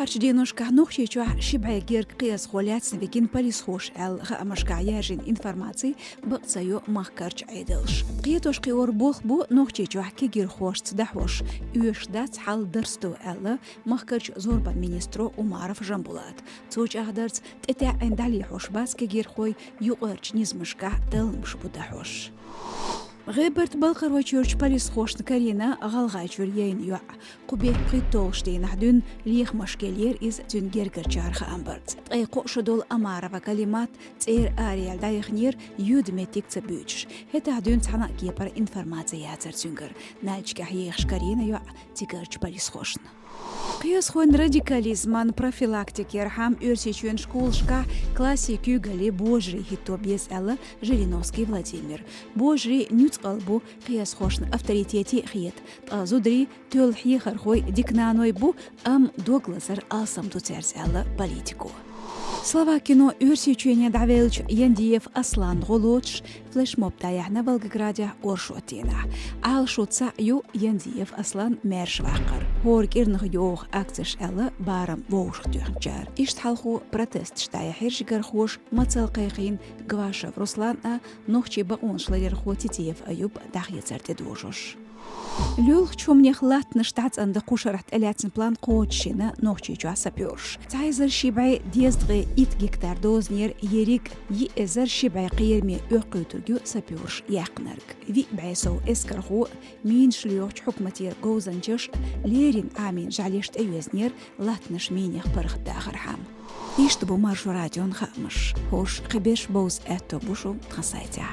هرش دينوش كهنوخشي شو شبع جيرك قياس خولات سنفيكين باريس خوش خامش كعياجين انفرماتي بقصيو مخكرش عيدلش قيتوش قيور بوخ بو نوخشي شو كي جير خوش تدحوش يوش دات حال درستو مخكرش زوربان مينسترو ومعرف جنبولات توش اهدرت تتاع اندالي خوش باس كي جير خوي يقرش نزمشكا دلمش بدحوش غيبرت بلقر وچورج باريس خوش نكارينا غالغاي جوريين يوع قبيك قيتولشتين حدون ليخ مشكلير إز تون جيرجر جارخ أمبرت تقيقو شدول أمارة وكلمات تير آريال دايخنير يود ميتيك تبوش هتا حدون تحنا كيبر إنفرماتيات ترتونجر نالج كحيخ شكارينا يوع تيجرج باريس خوشن قياس خوان راديكاليزمان بروفيلاكتيك يرحم ارسيچون школшка классикю гали божри хито без эла Жириновский Владимир божри нюц албу قياس خوشن авторитети хиет тазудри төл хихар хой дикнаной бу ам доглазар алсам туцерс эла политику Словакино ürсичуение давелч Яндиев Аслан Голоч флешмоб таяхна Волгограде Оршотина. Ал шутса ю Яндиев Аслан Мершвакар. Хорг ирнх йох акциш элла барам вошх тюхнчар. Ишт халху протест штая хиржигар хош мацал кайхин Гвашев Руслана нохчи баон шлерер хотитиев аюб дахьецерте дужош. Люлх чумнех латна штац анда кушарат элятсен план коучина нохчи чуа сапюрш. Цайзер шибай дездгы ит гектар дознер ерик езер шибай қиерме өқөтүргү сапюрш яқнарг. Ви байсо эскарху мин шлюх хукматир гоузанчыш лерин амин жалешт эвезнер латнаш минех пархдахархам. Ишт бу маршу радион хамыш. Хош қибеш боз этто бушу тхасайтя.